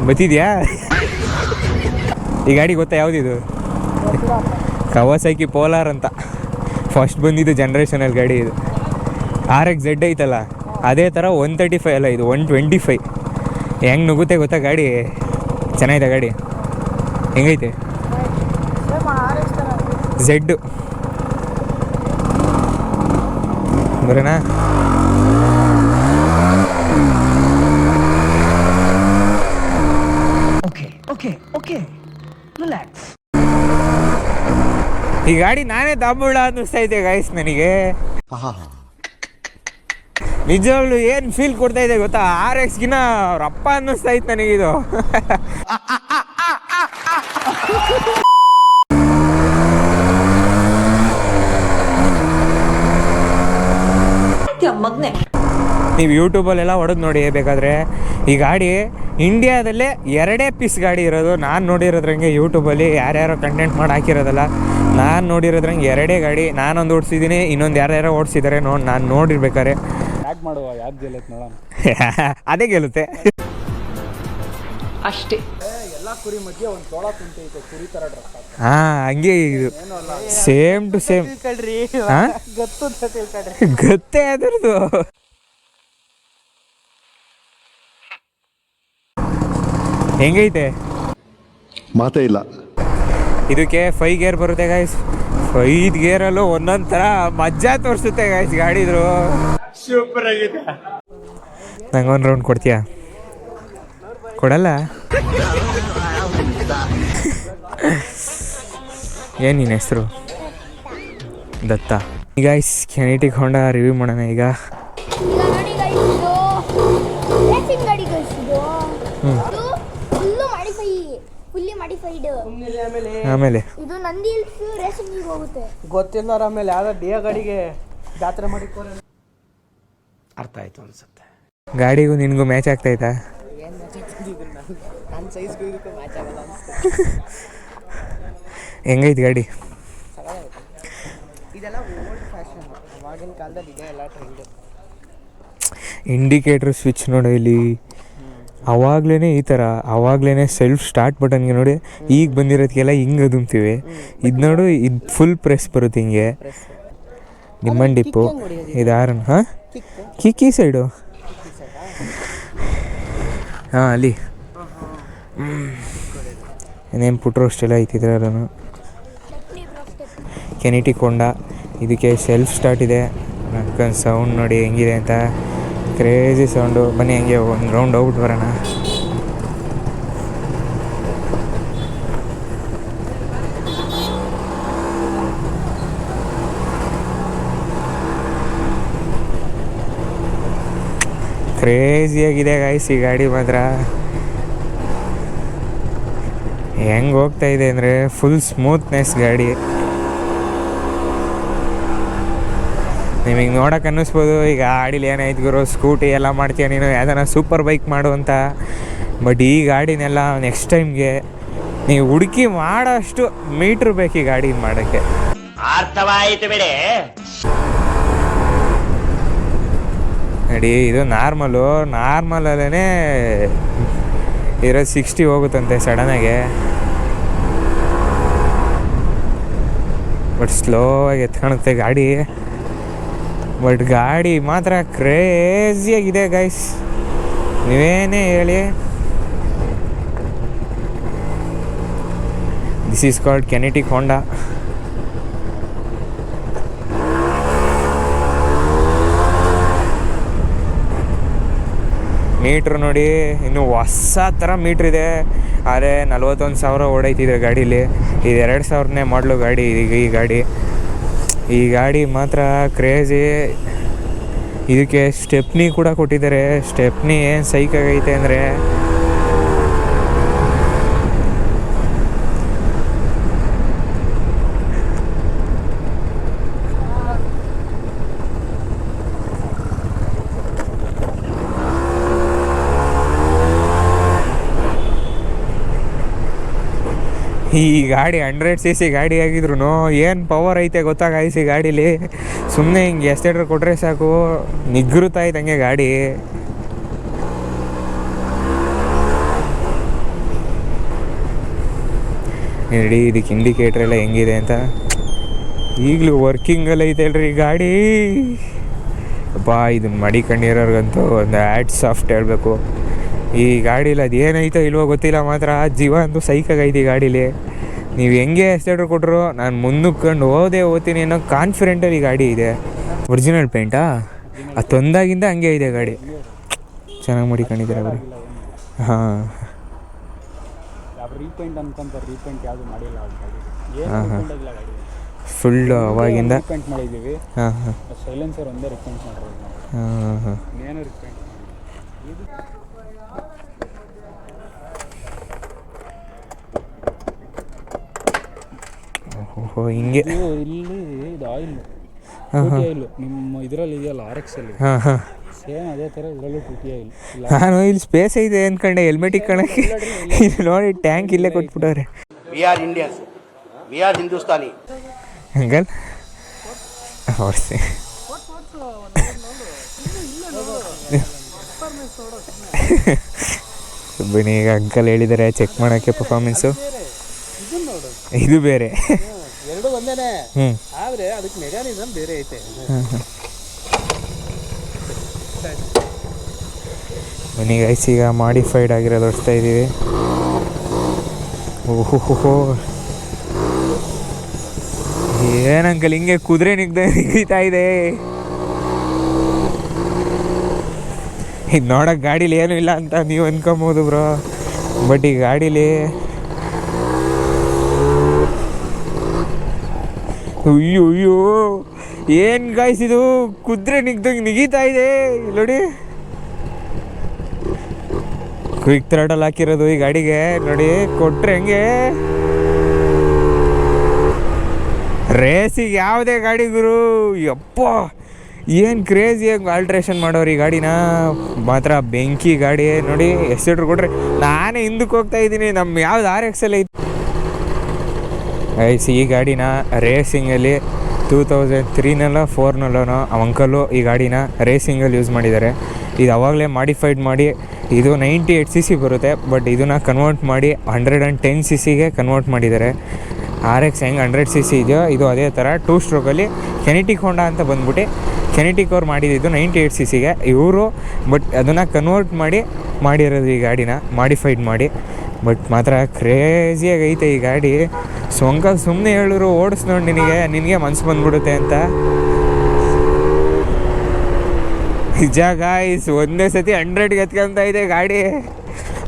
ಬತ್ತಿದ್ಯಾ? ಈ ಗಾಡಿ ಗೊತ್ತಾ ಯಾವುದಿದು? ಕವಾಸಾಕಿ ಪೋಲಾರ್ ಅಂತ ಫಸ್ಟ್ ಬಂದಿದ್ದು ಜನ್ರೇಷನಲ್ಲಿ ಗಾಡಿ ಇದು. RX-Z ಐತಲ್ಲ ಅದೇ ಥರ 135 ಅಲ್ಲ, ಇದು 125. ಹೆಂಗೆ ನುಗ್ಗುತ್ತೆ ಗೊತ್ತಾ ಗಾಡಿ? ಚೆನ್ನಾಗಿದೆ ಗಾಡಿ. ಹೆಂಗೈತೆ? Z ಬರೋಣ. ಈ ಗಾಡಿ ನಾನೇ ದಾಂಬುಳ ಅನ್ನಿಸ್ತೈತೆ ಗೈಸ್ ನನಗೆ. ನಿಜವಾಗ್ಲೂ ಏನು ಫೀಲ್ ಕೊಡ್ತಾ ಇದೆ ಗೊತ್ತಾ? RX-ಗಿನ ಅವ್ರ ಅಪ್ಪ ಅನ್ನಿಸ್ತೈತೆ ನನಗಿದು. ನೀವು ಯೂಟ್ಯೂಬಲ್ಲೆಲ್ಲ ಹೊಡೆದು ನೋಡಿ ಬೇಕಾದರೆ. ಈ ಗಾಡಿ ಇಂಡಿಯಾದಲ್ಲೇ 2 ಪೀಸ್ ಗಾಡಿ ಇರೋದು. ನಾನು ನೋಡಿರೋದ್ರಂಗೆ ಯೂಟ್ಯೂಬಲ್ಲಿ ಯಾರ್ಯಾರೋ ಕಂಟೆಂಟ್ ಮಾಡಿ ಹಾಕಿರೋದಲ್ಲ, ನಾನು ನೋಡಿರೋದ್ರಂಗೆ 2 ಗಾಡಿ. ನಾನೊಂದು ಓಡಿಸಿದ್ದೀನಿ, ಇನ್ನೊಂದು ಯಾರ್ಯಾರೋ ಓಡಿಸಿದ್ದಾರೆ. ನಾನು ನೋಡಿರ್ಬೇಕಾರೆ ಯಾಕೆ ಮಾಡುವ, ಯಾರು ಗೆಲ್ಲುತ್ತೆ ನೋಡೋಣ. ಅದೇ ಗೆಲ್ಲುತ್ತೆ ಅಷ್ಟೇ. ಎಲ್ಲ ಕುರಿ ಮಧ್ಯೆ ಒಂದು ತೋಳ ತುಂಟೈತೆ, ಕುರಿ ಥರ ಡ್ರೆಸ್. ಹಾಂ, ಹಂಗೆ ಇದು ಸೇಮ್ ಟು ಸೇಮ್. ಗೊತ್ತೇ ಅದರದು. ಹೆಂಗೈತೆ? ಮಾತೇ ಇಲ್ಲ. ಇದಕ್ಕೆ 5 ಗೇರ್ ಬರುತ್ತೆ ಗಾಯ್ಸ್. 5 ಗೇರಲ್ಲೂ ಒಂದೊಂದು ಥರ ಮಜಾ ತೋರಿಸುತ್ತೆ ಗಾಯ್ಸ್ ಗಾಡಿದ್ರು. ಸೂಪರ್ ಆಗಿದೆ. ನಂಗೊಂದು ರೌಂಡ್ ಕೊಡ್ತೀಯಾ? ಕೊಡಲ್ಲ. ಏನು ನಿನ್ನ ಹೆಸರು? ದತ್ತ. ಗಾಯ್ಸ್ ಕೆನೆಟಿಕ್ ಹೋಂಡಾ ರಿವ್ಯೂ ಮಾಡೋಣ ಈಗ. ಆಮೇಲೆ ಇದು ನಂದಿ ಹಿಲ್ಸ್ ರೇಸಿಂಗ್ ಹೋಗುತ್ತೆ. ಗೊತ್ತಿಲ್ಲ. ಆಮೇಲೆ ಯಾವ್ದೋ ಡಿಯೋ ಗಾಡಿಗೆ ಜಾತ್ರೆ ಮಾಡಿಕೋರೆ. ಅರ್ಥ ಆಯ್ತು ಅನ್ಸುತ್ತೆ. ಗಾಡಿಗೂ ನಿನಗೂ ಮ್ಯಾಚ್ ಆಗ್ತೈತಾ? ನನ್ನ ಸೈಜ್ಗೂ ಇದಕ್ಕೂ ಮ್ಯಾಚ್ ಆಗಲ್ಲ ಅನ್ಸುತ್ತೆ. ಹೆಂಗೈತೆ ಗಾಡಿ? ಇದೆಲ್ಲ ಓಲ್ಡ್ ಫ್ಯಾಷನ್, ಅವಾಗಿನ ಕಾಲದಲ್ಲಿ ಇದೆ ಎಲ್ಲ ಟ್ರೆಂಡ್. ಇಂಡಿಕೇಟ್ರ್ ಸ್ವಿಚ್ ನೋಡು ಇಲ್ಲಿ. ಅವಾಗ್ಲೇ ಈ ಥರ, ಅವಾಗ್ಲೇ ಸೆಲ್ಫ್ ಸ್ಟಾರ್ಟ್ ಬಟನ್ಗೆ ನೋಡಿ. ಈಗ ಬಂದಿರೋದಕ್ಕೆಲ್ಲ ಹಿಂಗೆ ಅದುಮ್ತೀವಿ. ಇದು ನೋಡು, ಇದು ಫುಲ್ ಪ್ರೆಸ್ ಬರುತ್ತೆ ಹಿಂಗೆ. ನಿಮ್ಮನ್ ಡಿಪ್ಪು ಇದು ಆರನ್. ಹಾಂ, ಕಿಕ್ಕಿ ಸೈಡು. ಹಾಂ, ಅಲ್ಲಿ ಏನೇನು ಪುಟ್ರು ಅಷ್ಟೆಲ್ಲ ಐತಿದ್ರೆ ಅದನ್ನು. ಕೆನೆಟಿಕ್ ಹೋಂಡಾ. ಇದಕ್ಕೆ ಸೆಲ್ಫ್ ಸ್ಟಾರ್ಟ್ ಇದೆ. ನಡ್ಕೊಂಡು ಸೌಂಡ್ ನೋಡಿ ಹೆಂಗಿದೆ ಅಂತ. Crazy sound. ಬನ್ನಿ ಹಂಗೆ ಒಂದು ರೌಂಡ್ ಹೋಗ್ಬಿಟ್ಟು ಬರೋಣ. ಕ್ರೇಜಿಯಾಗಿದೆ ಗಾಯ್ಸ್ ಈ ಗಾಡಿ ಮಾತ್ರ. ಹೆಂಗೆ ಹೋಗ್ತಾ ಇದೆ ಅಂದರೆ ಫುಲ್ ಸ್ಮೂತ್ನೆಸ್ ಗಾಡಿ. ನಿಮಗೆ ನೋಡೋಕೆ ಅನ್ನಿಸ್ಬೋದು ಈಗ ಗಾಡೀಲಿ ಏನಾಯ್ತು ಗುರು, ಸ್ಕೂಟಿ ಎಲ್ಲ ಮಾಡ್ತೀಯ ನೀನು, ಯಾವ್ದಾನ ಸೂಪರ್ ಬೈಕ್ ಮಾಡು ಅಂತ. ಬಟ್ ಈ ಗಾಡಿನೆಲ್ಲ ನೆಕ್ಸ್ಟ್ ಟೈಮ್ಗೆ ನೀವು ಹುಡುಕಿ ಮಾಡೋಷ್ಟು ಮೀಟ್ರ್ ಬೇಕು ಈ ಗಾಡಿ ಮಾಡೋಕ್ಕೆ. ಅರ್ಥವಾಯಿತು ಬಿಡಿ. ನೋಡಿ, ಇದು ನಾರ್ಮಲಲ್ಲೇ ಇರೋದು 60 ಹೋಗುತ್ತಂತೆ ಸಡನ್ನಾಗೆ. ಬಟ್ ಸ್ಲೋ ಆಗಿ ಎತ್ಕೊಳುತ್ತೆ ಗಾಡಿ. ಬಟ್ ಗಾಡಿ ಮಾತ್ರ ಕ್ರೇಜಿಯಾಗಿದೆ ಗೈಸ್, ನೀವೇನೇ ಹೇಳಿ. This is called Kinetic Honda. Meter ನೋಡಿ, ಇನ್ನು ಹೊಸ ಥರ ಮೀಟ್ರ್ ಇದೆ. ಆದರೆ 41,000 ಓಡೈತಿದೆ ಗಾಡೀಲಿ. ಇದು 2000ನೇ ಮಾಡಲು ಗಾಡಿ ಈಗ. ಈ ಗಾಡಿ ಮಾತ್ರ ಕ್ರೇಜಿ. ಇದಕ್ಕೆ ಸ್ಟೆಪ್ನಿ ಕೂಡ ಕೊಟ್ಟಿದ್ದಾರೆ. ಸ್ಟೆಪ್ನಿ ಏನು ಸೈಕಾಗೈತೆ ಅಂದರೆ, ಈ ಗಾಡಿ 100cc ಗಾಡಿ ಆಗಿದ್ರು ಏನು ಪವರ್ ಐತೆ ಗೊತ್ತಾಗಾಯ್ತು ಈ ಗಾಡೀಲಿ. ಸುಮ್ಮನೆ ಹಿಂಗೆ ಎಸ್ಟೇಟ್ರ್ ಕೊಟ್ಟರೆ ಸಾಕು, ನಿಗ್ರುತ್ತಾ ಇದ್ದಂಗೆ ಗಾಡಿ. ನೋಡಿ ಇದಕ್ಕೆ ಇಂಡಿಕೇಟ್ರ್ ಎಲ್ಲ ಹೆಂಗಿದೆ ಅಂತ. ಈಗಲೂ ವರ್ಕಿಂಗಲ್ಲಿ ಐತೆ ಅಲ್ರಿ ಗಾಡಿ. ಅಪ್ಪ ಇದನ್ನು ಮಡಿಕೊಂಡಿರೋರ್ಗಂತೂ ಒಂದು ಆ್ಯಡ್ಸ್ ಸಾಫ್ಟ್ ಹೇಳಬೇಕು. ಈ ಗಾಡೀಲಿ ಅದು ಏನೈತೋ ಇಲ್ವೋ ಗೊತ್ತಿಲ್ಲ, ಮಾತ್ರ ಜೀವ ಅಂತೂ ಸೈಕಾಗೈತಿ ಈ ಗಾಡೀಲಿ. ನೀವು ಹೆಂಗೆ ಎಕ್ಸ್ಲೇಟರ್ ಕೊಟ್ಟರು ನಾನು ಮುಂದಕ್ಕೊಂಡು ಓದ್ತೀನಿ ಅನ್ನೋ ಕಾನ್ಫಿಡೆಂಟಲ್ಲಿ ಈ ಗಾಡಿ ಇದೆ. ಒರಿಜಿನಲ್ ಪೇಂಟಾ? ಅದು ತೊಂದಾಗಿಂದ ಹಂಗೆ ಇದೆ ಗಾಡಿ. ಚೆನ್ನಾಗಿ ಮಡಿಕೊಂಡಿದ್ದಾರೆ ಅವರು. ಹಾಂ ರೀಪೇಂಟ್ ಅನ್ಕೊಂತಾರೆ, ರೀಪೇಂಟ್ ಯಾವುದು ಮಾಡಿಲ್ಲ ಹಾಂ ಹಾಂ ಫುಲ್ಲು ಅವಾಗಿಂದ ರೀಪೇಂಟ್ ಮಾಡಿದ್ದೀವಿ. ಹಾಂ ಹಾಂ ಸೈಲೆನ್ಸರ್ ಒಂದೇ ರೀಪೇಂಟ್ ಮಾಡಿರೋದು ನಾವು. ಹಾಂ ಹಾಂ ಏನು ರೀಪೇಂಟ್ ಓಹೋ ಹಿಂಗೆ. ಇಲ್ಲಿ ಇದು ಆಯಿಲ್ ಆಯಿಲ್ ನಿಮ್ಮ ಇದರಲ್ಲಿ ಇದೆಯಲ್ಲ RX ಅಲ್ಲಿ, ಹಾಂ ಹಾಂ ಸೇಮ್ ಅದೇ ಥರ ಇದರಲ್ಲೂ ಟೂಟಿ ಆಯಿಲ್. ನಾನು ಇಲ್ಲಿ ಸ್ಪೇಸ್ ಇದೆ ಅಂದ್ಕೊಂಡೆ, ಹೆಲ್ಮೆಟ್ ಇಟ್ಕೊಳಕ್ಕೆ. ಇಲ್ಲಿ ನೋಡಿ ಟ್ಯಾಂಕ್ ಇಲ್ಲೇ ಕೊಟ್ಬಿಟ್ಟವ್ರೆ. We are Indians, we are Hindustani. Uncle ಹೊಡ್ಸಿ. ಬನ್ನಿ, ಈಗ ಅಂಕಲ್ ಹೇಳಿದ್ದಾರೆ ಚೆಕ್ ಮಾಡೋಕ್ಕೆ ಪರ್ಫಾರ್ಮೆನ್ಸು. ಇದು ಬೇರೆ, ಎರಡು ಒಂದೇನೆ, ಹ್ಞೂ, ಆದರೆ ಅದಕ್ಕೆ ಮೆಕ್ಯಾನಿಸಮ್ ಬೇರೆ ಐತೆ. ಬನ್ನಿ ಗೈಸ್, ಈಗ ಮಾಡಿಫೈಡ್ ಆಗಿರೋದು ಓಡಿಸ್ತಾ ಇದ್ದೀವಿ. ಓಹೋ ಏನಂಕಲ್ ಹಿಂಗೆ ಕುದುರೆ ನಿಗ್ತಾ ಇದೆ. ಇದು ನೋಡೋಕೆ ಗಾಡೀಲಿ ಏನೂ ಇಲ್ಲ ಅಂತ ನೀವು ಅನ್ಕೊಬೋದು ಬ್ರೋ, ಬಟ್ ಈ ಗಾಡೀಲಿ ಅಯ್ಯೋ ಏನು ಗಾಯ್ಸ್ ಇದು, ಕುದುರೆ ನಿಗೀತಾ ಇದೆ ನೋಡಿ. ಕ್ವಿಕ್ ಥ್ರಾಡಲ್ ಹಾಕಿರೋದು ಈ ಗಾಡಿಗೆ ನೋಡಿ, ಕೊಟ್ಟರೆ ಹೆಂಗೆ. ರೇಸಿಗೆ ಯಾವುದೇ ಗಾಡಿ ಗುರು, ಯಪ್ಪ ಏನು ಕ್ರೇಜಿಯಾಗಿ ಆಲ್ಟ್ರೇಷನ್ ಮಾಡೋರು ಈ ಗಾಡಿನ. ಮಾತ್ರ ಬೆಂಕಿ ಗಾಡಿ ನೋಡಿ. ಎಕ್ಸಿಟ್ರ್ ಕೊಟ್ರೆ ನಾನೇ ಹಿಂದಕ್ಕೆ ಹೋಗ್ತಾ ಇದ್ದೀನಿ. ನಮ್ಮ ಯಾವ್ದು RX ಅಲ್ಲಿ ಐತಿ ಈ ಗಾಡಿನ ರೇಸಿಂಗಲ್ಲಿ 2003ನಲ್ಲೋ 4ನಲ್ಲೋ ಅಂಕಲು ಈ ಗಾಡಿನ ರೇಸಿಂಗಲ್ಲಿ ಯೂಸ್ ಮಾಡಿದ್ದಾರೆ. ಇದು ಅವಾಗಲೇ ಮಾಡಿಫೈಡ್ ಮಾಡಿ, ಇದು 98 cc ಬರುತ್ತೆ, ಬಟ್ ಇದನ್ನು ಕನ್ವರ್ಟ್ ಮಾಡಿ 110 cc ಕನ್ವರ್ಟ್ ಮಾಡಿದ್ದಾರೆ. RX ಹೆಂಗೆ 100 cc ಇದೆಯೋ ಇದು ಅದೇ ಥರ 2 ಸ್ಟ್ರೋಕಲ್ಲಿ ಕೆನೆಟಿಕ್ ಹೋಂಡಾ ಅಂತ ಬಂದ್ಬಿಟ್ಟು ಕೆನೆಟಿಕ್ ಅವ್ರು ಮಾಡಿದ್ದು 98 cc ಇವರು, ಬಟ್ ಅದನ್ನು ಕನ್ವರ್ಟ್ ಮಾಡಿರೋದು ಈ ಗಾಡಿನ ಮಾಡಿಫೈಡ್ ಮಾಡಿ. ಬಟ್ ಮಾತ್ರ ಕ್ರೇಜಿಯಾಗಿ ಐತೆ ಈ ಗಾಡಿ. ಅಂಕಲ್ ಸುಮ್ಮನೆ ಹೇಳಿದ್ರು ಓಡಿಸ್ ನೋಡಿ ನಿನಗೆ ಮನ್ಸು ಬಂದ್ಬಿಡುತ್ತೆ ಅಂತ. ನಿಜ ಗಾಯ್ಸ್, ಒಂದೇ ಸತಿ 100ಗೆ ಎತ್ಕೊಂತ ಇದೆ ಗಾಡಿ.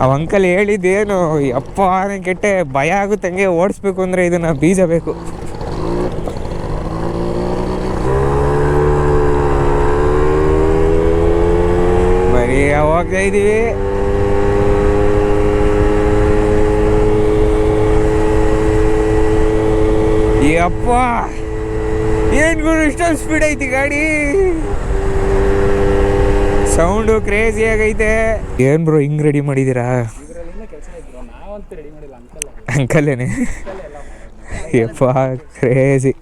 ಅವ ಅಂಕಲ್ ಹೇಳಿದ್ದೇನು, ಅಪ್ಪ ಕೆಟ್ಟೆ ಭಯ ಆಗುತ್ತೆ ಹಂಗೆ ಓಡಿಸ್ಬೇಕು ಅಂದರೆ. ಇದನ್ನು ಬೀಜ ಬೇಕು. ಬರೀ ಹೋಗ್ತಾ ಇದ್ದೀವಿ. ಅಪ್ಪ ಏನು ಗುರು ಇಷ್ಟೊಂದು ಸ್ಪೀಡ್ ಐತಿ ಗಾಡಿ. ಸೌಂಡು ಕ್ರೇಜಿ ಆಗೈತೆ. ಏನು ಬ್ರೋ ಹಿಂಗೆ ರೆಡಿ ಮಾಡಿದ್ದೀರಾ? ಅಂಕಲ್ಲೇನೆ ಯಪ್ಪ ಕ್ರೇಜಿ.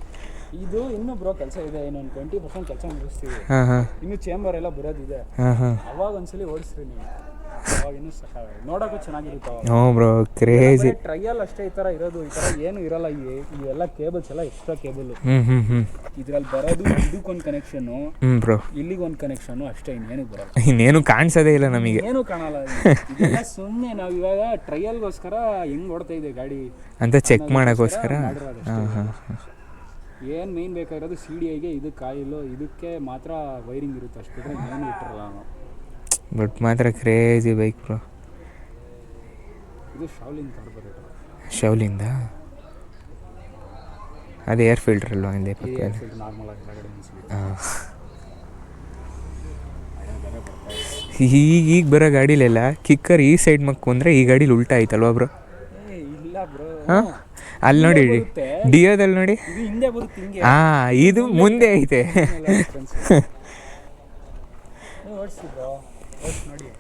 ಇದು ಇನ್ನೂ ಬ್ರೋ ಕೆಲಸ ಇದೆ, ಇನ್ನೊಂದು 20% ಕೆಲಸ ಮುಗಿಸ್ತೀವಿ. ಹಾಂ ಹಾಂ ಇನ್ನು ಚೇಂಬರ್ ಎಲ್ಲ ಬರೋದಿದೆ. ಹಾಂ ಹಾಂ ಅವಾಗ ಒಂದ್ಸಲಿ ಓಡಿಸ್ರಿ ನೀವು, ಅವಾಗ ಇನ್ನೂ ನೋಡೋಕ್ಕೂ ಚೆನ್ನಾಗಿರುತ್ತೆ. ಹ್ಞೂ ಬ್ರೋ ಕ್ರೇಜಿ. ಟ್ರಯಲ್ ಅಷ್ಟೇ ಈ ಥರ ಇರೋದು, ಈ ಥರ ಏನು ಇರಲ್ಲ. ಇವೆಲ್ಲ ಕೇಬಲ್ಸ್ ಎಲ್ಲ ಎಕ್ಸ್ಟ್ರಾ ಕೇಬಲ್. ಇದ್ರಲ್ಲಿ ಬರೋದು ಇದಕ್ಕೊಂದು ಕನೆಕ್ಷನ್ನು, ಬ್ರೋ ಇಲ್ಲಿಗೊಂದು ಕನೆಕ್ಷನ್ನು ಅಷ್ಟೇ, ಇನ್ನೇನು ಬರಲ್ಲ. ಇನ್ನೇನು ಕಾಣಿಸೋದೇ ಇಲ್ಲ ನಮಗೆ, ಏನು ಕಾಣಲ್ಲ. ಸುಮ್ಮನೆ ನಾವು ಇವಾಗ ಟ್ರಯಲ್ಗೋಸ್ಕರ ಹೆಂಗೆ ಓಡ್ತಾ ಇದೆ ಗಾಡಿ ಅಂತ ಚೆಕ್ ಮಾಡೋಕ್ಕೋಸ್ಕರ. ಹಾಂ ಹಾಂ ಏನು ಮೇನ್ ಬೇಕಾಗಿರೋದು CDIಗೆ ಇದಕ್ಕೆ ಆಯಿಲು, ಇದಕ್ಕೆ ಮಾತ್ರ ವೈರಿಂಗ್ ಇರುತ್ತೆ ಅಷ್ಟು ಬಿಟ್ಟರೆ ಏನು ಇಟ್ಟಿರಲ್ಲ ನಾವು. ಬಟ್ ಮಾತ್ರ ಕ್ರೇಜಿ ಬೈಕ್ ಬ್ರೋ. ಇದು ಶಾವ್ಲಿನ್ ಕಾರ್ ಬರುತ್ತೆ. ಶಾವ್ಲಿಂದ ಅದು ಏರ್ ಫಿಲ್ಟರ್ ಅಲ್ವಾ ಹಿಂದೆ ಪಕ್ಕ? ನಾರ್ಮಲ್ ಆಗಿ ಹಾಂ. ಈಗ ಬರೋ ಗಾಡೀಲೆಲ್ಲ ಕಿಕ್ಕರ್ ಈ ಸೈಡ್ ಮಕ್ಕೊಂಡ್ರೆ ಈ ಗಾಡೀಲಿ ಉಲ್ಟಾ ಆಯ್ತಲ್ವಾ ಬ್ರೋ? ಇಲ್ಲ ಬ್ರೋ. ಹಾಂ ಅಲ್ಲಿ ನೋಡಿ ಡಿಯೋದಲ್ಲಿ ನೋಡಿ. ಇದು ಹಿಂದೆ ಬರುತ್ತೆ ಹಿಂಗೆ. ಹಾಂ ಇದು ಮುಂದೆ ಐತೆ.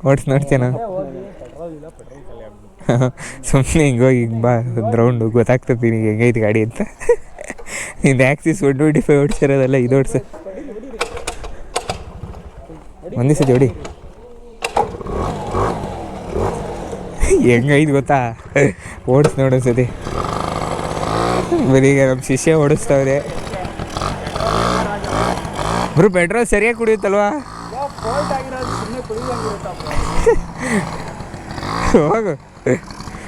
ಓಡಿಸ್ ನೋಡ್ತೇನ ಸುಮ್ಮನೆ ಹಿಂಗೆ ಹೋಗಿ ಬಾ ಒಂದು ರೌಂಡು ಗೊತ್ತಾಗ್ತದೆ ನಿನಗೆ ಹೆಂಗೈತೆ ಗಾಡಿ ಅಂತ. ನಿಂದು ಆ್ಯಕ್ಸಿಸ್ 125 ಓಡಿಸಿರೋದಲ್ಲ, ಇದು ಓಡಿಸ ಒಂದೇ ಸತಿ ಹೊಡಿ. ಹೆಂಗೈದು ಗೊತ್ತಾ, ಓಡಿಸ್ ನೋಡೋ ಸತಿ. ಬರೀಗ ನಮ್ಮ ಶಿಷ್ಯ ಓಡಿಸ್ತವ್ರೆ ಬ್ರೋ. ಪೆಟ್ರೋಲ್ ಸರಿಯಾಗಿ ಕುಡಿಯುತ್ತಲ್ವಾ? ಹೋಗು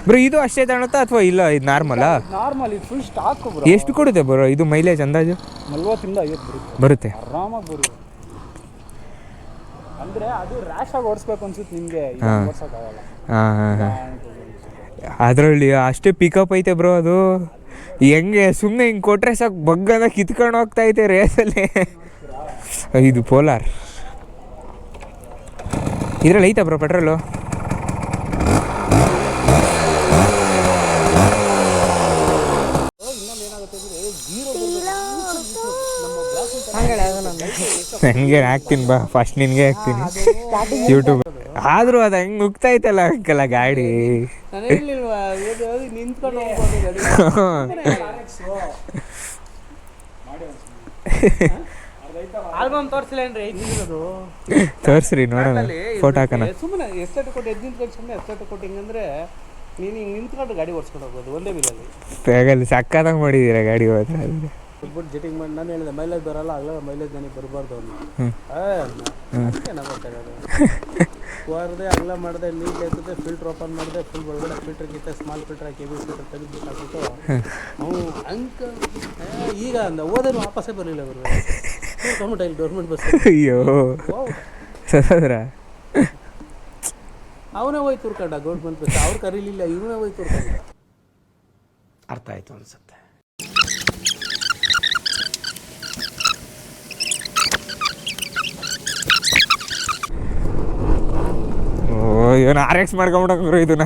ಬ್ರೋ. ಇದು ಅಷ್ಟೇ ತಗೊಳುತ್ತಾ ಅಥವಾ ಇಲ್ಲ ಇದು ನಾರ್ಮಲಾ? ನಾರ್ಮಲ್, ಇದು ಫುಲ್ ಸ್ಟಾಕ್ ಬ್ರೋ. ಎಷ್ಟು ಕೊಡುತ್ತೆ ಬ್ರೋ ಇದು ಮೈಲೇಜ್ ಅಂದಾಜು? 40 ಇಂದ 50 ಬರುತ್ತೆ. ಆರಾಮಾಗಿ ಬರುತ್ತೆ. ಅಂದರೆ ಅದು ರ್ಯಾಶ್ ಆಗಿ ಓಡಿಸ್ಬೇಕು ಅನ್ಸುತ್ತೆ ನಿಮಗೆ, ಹಾಂ ಓಡಿಸೋಕ್ಕಾಗಲ್ಲ. ಹಾಂ ಹಾಂ ಹಾಂ. ಅದರಲ್ಲಿ ಅಷ್ಟೇ ಪಿಕಪ್ ಐತೆ ಬ್ರೋ. ಅದು ಹೆಂಗೆ ಸುಮ್ಮನೆ ಹಿಂಗೆ ಕೊಟ್ಟರೆ ಸಾಕು ಬಗ್ಗನ ಕಿತ್ಕೊಂಡು ಹೋಗ್ತಾ ಐತೆ ರೇಸಲ್ಲಿ. ಇದು ಪೋಲಾರ್. ಇದರಲ್ಲಿ ಐತಾ ಬ್ರೋ ಪೆಟ್ರೋಲು? ನನಗೆ ಹಾಕ್ತೀನಿ ಬಾ, ಫಸ್ಟ್ ನಿನಗೆ ಹಾಕ್ತೀನಿ ಯೂಟ್ಯೂಬ್. ಆದರೂ ಅದು ಹೆಂಗೆ ನುಗ್ತೈತಲ್ಲ ಅಂಕಲ್ಲ ಗಾಡಿ. ಆಲ್ಬಮ್ ತೋರಿಸಿಲ್ಲ ತೋರಿಸ್ರಿ ನೋಡೋಣ, ಫೋಟೋ ಹಾಕೋಣ. ಸುಮ್ಮನೆ ಎಷ್ಟೆಟ್ಟು ಕೊಟ್ಟು ಎದ್ದು ನಿಂತ್ಕೊಂಡು ಸುಮ್ಮನೆ ಎಷ್ಟೆಟ್ಟು ಕೊಟ್ಟು ಹಿಂಗಂದ್ರೆ ನೀನು ಹಿಂಗೆ ನಿಂತ್ಕೊಂಡು ಗಾಡಿ ಓಡಿಸ್ಕೊಂಡು ಹೋಗ್ಬೋದು ಒಂದೇ ವೀಲಲ್ಲಿ. ಬೇಗಲ್ಲಿ ಸಕ್ಕತ್ತಾಗಿ ಮಾಡಿದ್ದೀರಾ ಗಾಡಿ ಹೋದ್ರೆ. ಫುಟ್ಬಾಲ್ ಜೆಟಿಂಗ್ ಮಾಡಿ ನಾನು ಹೇಳಿದೆ ಮೈಲೇಜ್ ಬರಲ್ಲ, ಆಗಲ್ಲ ಮೈಲೇಜ್ ನನಗೆ ಬರಬಾರ್ದು ಅವನು. ಕುವಾರದೆ ಅಗಲ ಮಾಡಿದೆ, ನೀಟ್ ಎತ್ತದೆ, ಫಿಲ್ಟ್ರ್ ಓಪನ್ ಮಾಡಿದೆ, ಫುಲ್ ಒಳಗಡೆ ಫಿಲ್ಟ್ರ್ ಗಿತ್ತೆ, ಸ್ಮಾಲ್ ಫಿಲ್ಟ್ರ್ ಹಾಕಿ ಹೆವಿ ಫಿಲ್ಟ್ರ್ ತೆಗೆದು ಹಾಕ್ಬಿಟ್ಟು ಅವನು ಅಂಕ ಈಗ ಅಂದ ಓದೇನು ವಾಪಸ್ಸೇ ಬರಲಿಲ್ಲ ಅವರು. ತೊಗೊಂಬಿಟ್ಟ ಇಲ್ಲಿ ಗೌರ್ಮೆಂಟ್ ಬಸ್. ಅಯ್ಯೋ ಸದ್ರ ಅವನೇ ಹೋಯ್ತು ಉರ್ಕಂಡ ಗೌರ್ಮೆಂಟ್ ಬಸ್. ಅವ್ರು ಕರೀಲಿಲ್ಲ, ಇವನೇ ಹೋಯ್ತು ಉರ್ಕಂಡ. ಅರ್ಥ ಆಯ್ತು ಅನ್ಸುತ್ತೆ. ಇವನು RX ಮಾಡ್ಕೊಂಬಿಡಂಗ್ರು ಇದನ್ನ.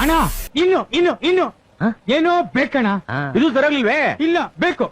ಅಣ್ಣ ಇನ್ನು ಏನೋ ಬೇಕಣ್ಣ. ಇದು ಸರಿಯಾಗಿಲ್ವೇ? ಇಲ್ಲ ಬೇಕು.